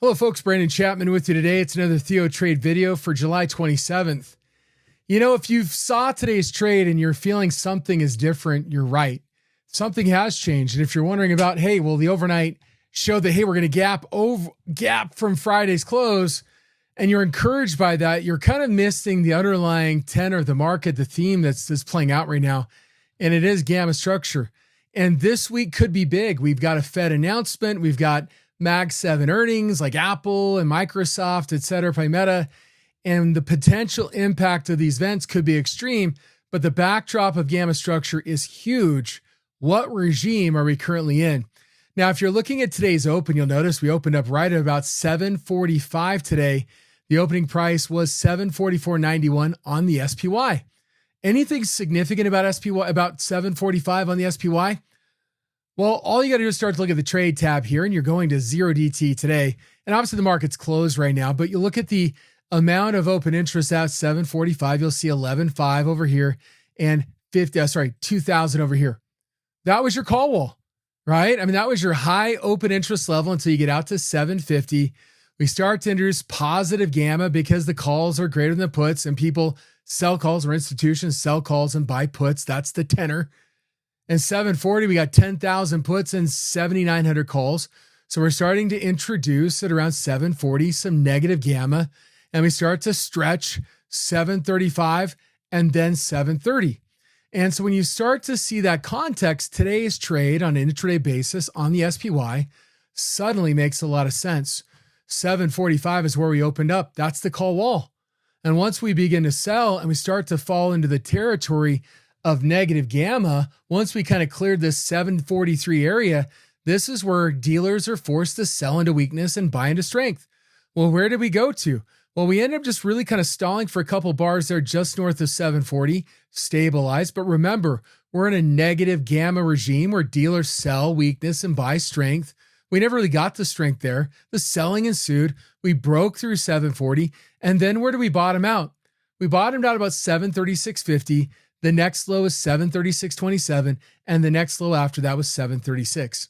Hello folks, Brandon Chapman with you today. It's another TheoTrade video for July 27th. You know, if you saw today's trade and you're feeling something is different, you're right. Something has changed. And if you're wondering about, hey, well, the overnight showed that, hey, we're going to gap from Friday's close, and you're encouraged by that, you're kind of missing the underlying tenor of the market, the theme that's playing out right now. And it is gamma structure. And this week could be big. We've got a Fed announcement. We've got Mag 7 earnings like Apple and Microsoft, et cetera, probably Meta, and the potential impact of these events could be extreme, but the backdrop of gamma structure is huge. What regime are we currently in? Now, if you're looking at today's open, you'll notice we opened up right at about 745 today. The opening price was 744.91 on the SPY. Anything significant about SPY, about 745 on the SPY? Well, all you got to do is start to look at the trade tab here, and you're going to 0DT today. And obviously the market's closed right now, but you look at the amount of open interest at 745, you'll see 11.5 over here and 2,000 over here. That was your call wall, right? I mean, that was your high open interest level until you get out to 750. We start to introduce positive gamma because the calls are greater than the puts, and people sell calls, or institutions sell calls and buy puts. That's the tenor. And 740, we got 10,000 puts and 7,900 calls. So we're starting to introduce at around 740 some negative gamma, and we start to stretch 735 and then 730. And so when you start to see that context, today's trade on an intraday basis on the SPY suddenly makes a lot of sense. 745 is where we opened up. That's the call wall. And once we begin to sell and we start to fall into the territory of negative gamma, once we kind of cleared this 743 area, this is where dealers are forced to sell into weakness and buy into strength. Well, where did we go to? Well, we ended up just really kind of stalling for a couple bars there just north of 740, stabilized. But remember, we're in a negative gamma regime where dealers sell weakness and buy strength. We never really got the strength there. The selling ensued. We broke through 740. And then where do we bottom out? We bottomed out about 736.50. The next low is 736.27, and the next low after that was 736.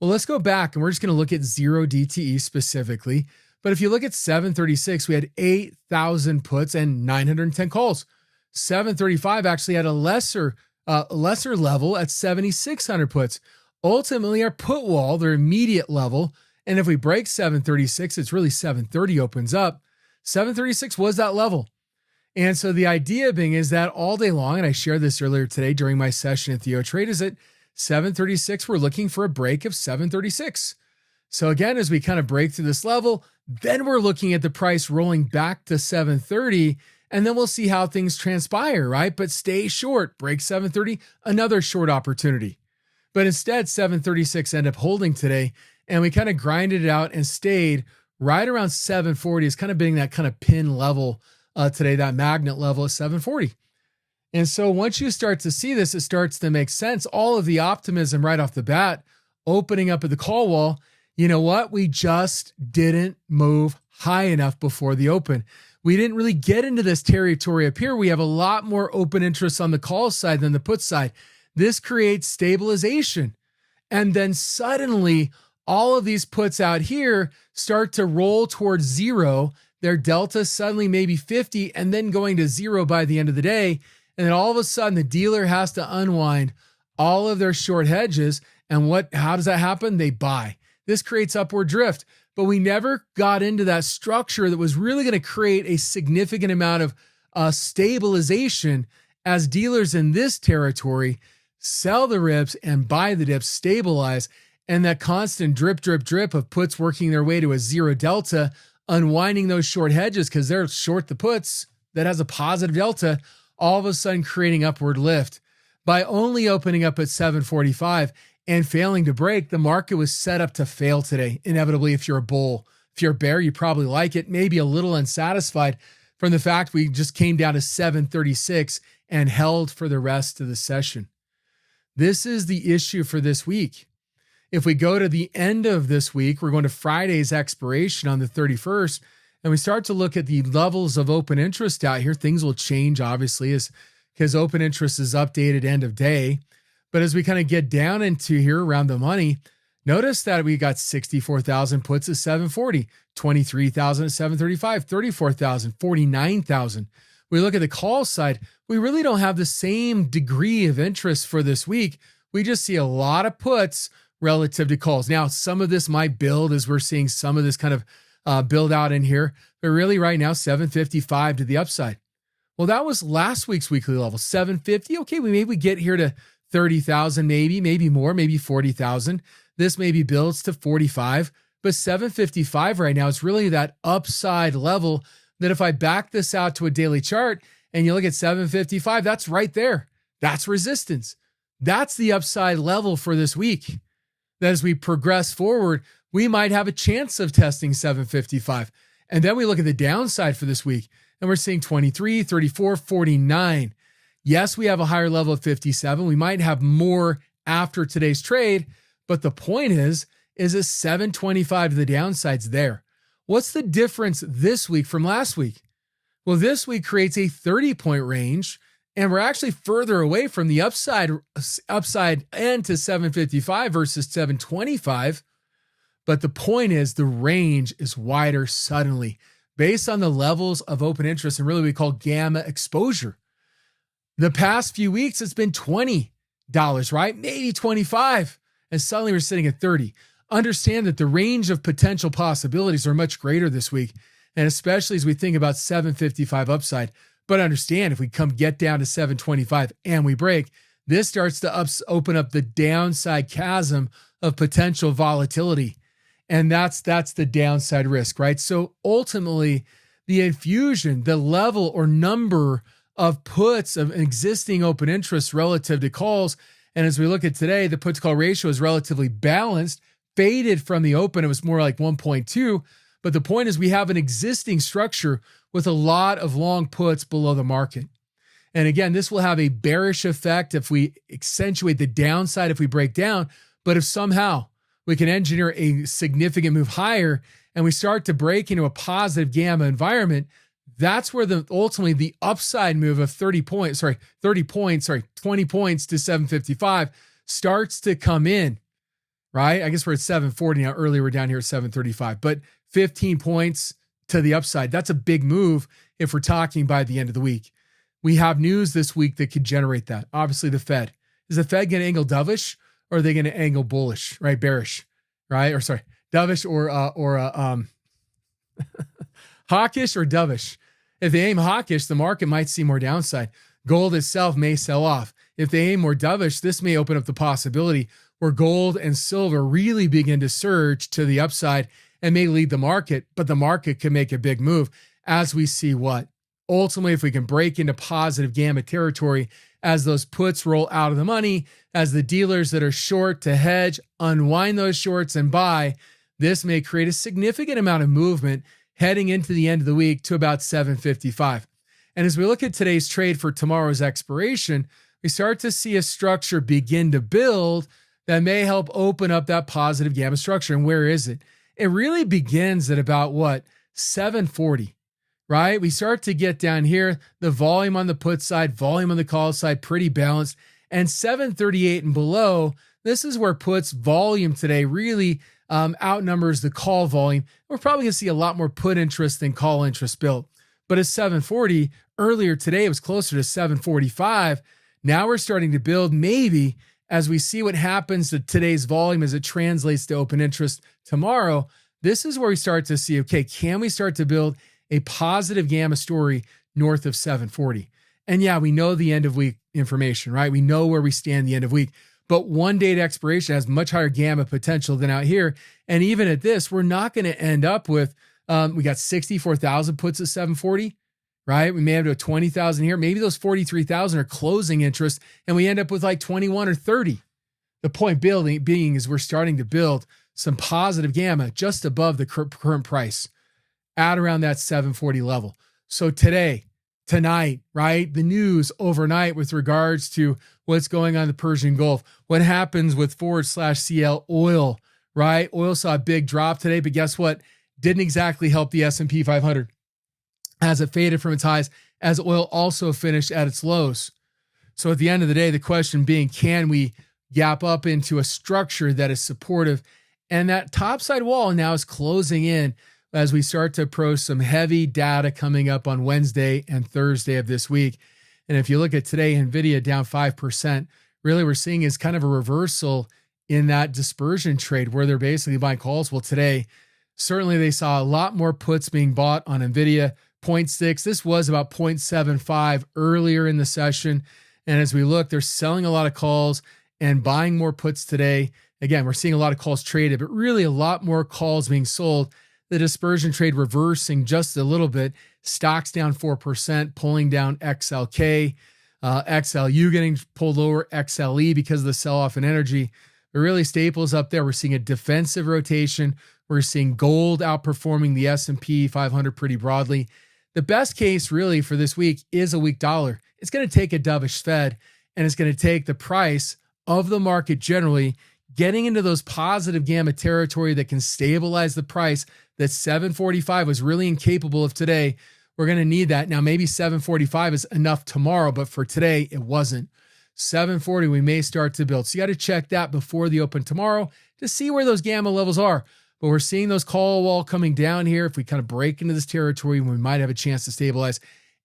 Well, let's go back, and we're just going to look at 0DTE specifically. But if you look at 736, we had 8,000 puts and 910 calls. 735 actually had a lesser level at 7,600 puts. Ultimately, our put wall, their immediate level, and if we break 736, it's really 730 opens up. 736 was that level. And so the idea being is that all day long, and I shared this earlier today during my session at TheoTrade, is at 736, we're looking for a break of 736. So again, as we kind of break through this level, then we're looking at the price rolling back to 730, and then we'll see how things transpire, right? But stay short, break 730, another short opportunity. But instead, 736 ended up holding today, and we kind of grinded it out and stayed right around 740 as kind of being that kind of pin level today, that magnet level is 740. And so once you start to see this, it starts to make sense. All of the optimism right off the bat, opening up at the call wall, you know what? We just didn't move high enough before the open. We didn't really get into this territory up here. We have a lot more open interest on the call side than the put side. This creates stabilization. And then suddenly all of these puts out here start to roll towards zero. Their delta suddenly maybe 50 and then going to zero by the end of the day. And then all of a sudden the dealer has to unwind all of their short hedges. And how does that happen? They buy. This creates upward drift, but we never got into that structure that was really going to create a significant amount of stabilization as dealers in this territory sell the rips and buy the dips, stabilize. And that constant drip, drip, drip of puts working their way to a zero delta, unwinding those short hedges because they're short the puts that has a positive delta, all of a sudden creating upward lift. By only opening up at 745 and failing to break, the market was set up to fail today. Inevitably, if you're a bull, if you're a bear, you probably like it, maybe a little unsatisfied from the fact we just came down to 736 and held for the rest of the session. This is the issue for this week. If we go to the end of this week, we're going to Friday's expiration on the 31st, and we start to look at the levels of open interest out here. Things will change, obviously, because open interest is updated end of day. But as we kind of get down into here around the money, Notice that we got 64,000 puts at 740, 23,000 at 735, 34,000, 49,000. We look at the call side, we really don't have the same degree of interest for this week. We just see a lot of puts relative to calls. Now, some of this might build as we're seeing some of this kind of build out in here, but really right now, 755 to the upside. Well, that was last week's weekly level, 750. Okay, we get here to 30,000, maybe more, maybe 40,000. This maybe builds to 45, but 755 right now is really that upside level that if I back this out to a daily chart and you look at 755, that's right there. That's resistance. That's the upside level for this week. That as we progress forward, we might have a chance of testing 755. And then we look at the downside for this week and we're seeing 23, 34, 49. Yes, we have a higher level of 57. We might have more after today's trade, but the point is a 725 to the downside's there. What's the difference this week from last week? Well, this week creates a 30-point range, and we're actually further away from the upside end to 755 versus 725. But the point is the range is wider suddenly based on the levels of open interest and really we call gamma exposure. The past few weeks, it's been $20, right? Maybe 25. And suddenly we're sitting at 30. Understand that the range of potential possibilities are much greater this week. And especially as we think about 755 upside. But understand if we get down to 725 and we break, this starts to open up the downside chasm of potential volatility. And that's the downside risk, right? So ultimately, the infusion, the level or number of puts of existing open interest relative to calls. And as we look at today, the put to call ratio is relatively balanced, faded from the open. It was more like 1.2. But the point is we have an existing structure with a lot of long puts below the market. And again, this will have a bearish effect if we accentuate the downside if we break down. But if somehow we can engineer a significant move higher and we start to break into a positive gamma environment, that's where ultimately the upside move of 20 points to 755 starts to come in, right? I guess we're at 740 now. Earlier we're down here at 735, but 15 points to the upside. That's a big move if we're talking by the end of the week. We have news this week that could generate that. Obviously the Fed. Is the Fed going to angle dovish or are they going to angle bullish, right? Bearish, right? Or sorry, dovish or hawkish or dovish. If they aim hawkish, the market might see more downside. Gold itself may sell off. If they aim more dovish, this may open up the possibility where gold and silver really begin to surge to the upside and may lead the market, but the market can make a big move as we see what? Ultimately, if we can break into positive gamma territory as those puts roll out of the money, as the dealers that are short to hedge, unwind those shorts and buy, this may create a significant amount of movement heading into the end of the week to about 755. And as we look at today's trade for tomorrow's expiration, we start to see a structure begin to build that may help open up that positive gamma structure. And where is it? It really begins at about what? 740, right? We start to get down here, the volume on the put side, volume on the call side, pretty balanced. And 738 and below, this is where puts volume today really outnumbers the call volume. We're probably going to see a lot more put interest than call interest built. But at 740, earlier today, it was closer to 745. Now we're starting to build maybe as we see what happens to today's volume as it translates to open interest tomorrow. This is where we start to see, okay, can we start to build a positive gamma story north of 740? And yeah, we know the end of week information, right? We know where we stand the end of week. But one day to expiration has much higher gamma potential than out here. And even at this, we're not going to end up with, we got 64,000 puts at 740, right? We may have to 20,000 here. Maybe those 43,000 are closing interest and we end up with like 21 or 30. The point being is we're starting to build some positive gamma just above the current price at around that 740 level. So tonight, right? The news overnight with regards to what's going on in the Persian Gulf, what happens with forward/CL oil, right? Oil saw a big drop today, but guess what? Didn't exactly help the S&P 500 as it faded from its highs, as oil also finished at its lows. So at the end of the day, the question being, can we gap up into a structure that is supportive. And that topside wall now is closing in as we start to approach some heavy data coming up on Wednesday and Thursday of this week. And if you look at today, Nvidia down 5%, really we're seeing is kind of a reversal in that dispersion trade where they're basically buying calls. Well, today, certainly they saw a lot more puts being bought on Nvidia, 0.6. This was about 0.75 earlier in the session. And as we look, they're selling a lot of calls and buying more puts today. Again, we're seeing a lot of calls traded, but really a lot more calls being sold. The dispersion trade reversing just a little bit. Stocks down 4%, pulling down XLK, XLU getting pulled lower, XLE because of the sell-off in energy. But really staples up there. We're seeing a defensive rotation. We're seeing gold outperforming the S&P 500 pretty broadly. The best case really for this week is a weak dollar. It's going to take a dovish Fed, and it's going to take the price of the market generally getting into those positive gamma territory that can stabilize the price that 745 was really incapable of today. We're going to need that. Now, maybe 745 is enough tomorrow, but for today, it wasn't. 740, we may start to build. So you got to check that before the open tomorrow to see where those gamma levels are. But we're seeing those call wall coming down here. If we kind of break into this territory, we might have a chance to stabilize.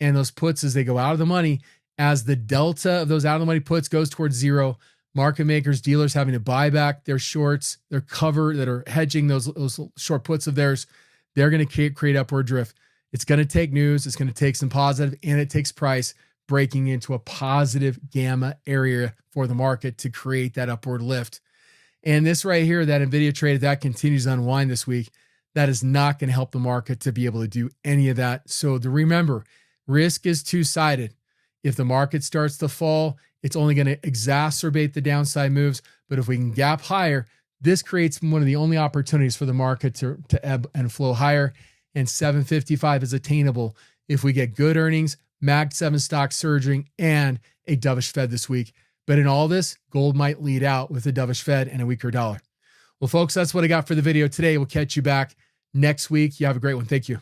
And those puts, as they go out of the money, as the delta of those out of the money puts goes towards zero, market makers, dealers having to buy back their shorts, their cover that are hedging those short puts of theirs, they're going to create upward drift. It's going to take news. It's going to take some positive, and it takes price breaking into a positive gamma area for the market to create that upward lift. And this right here, that Nvidia trade, if that continues to unwind this week, that is not going to help the market to be able to do any of that. So to remember, risk is two-sided. If the market starts to fall, it's only going to exacerbate the downside moves. But if we can gap higher, this creates one of the only opportunities for the market to ebb and flow higher. And 755 is attainable if we get good earnings, Mag 7 stocks surging, and a dovish Fed this week. But in all this, gold might lead out with a dovish Fed and a weaker dollar. Well, folks, that's what I got for the video today. We'll catch you back next week. You have a great one. Thank you.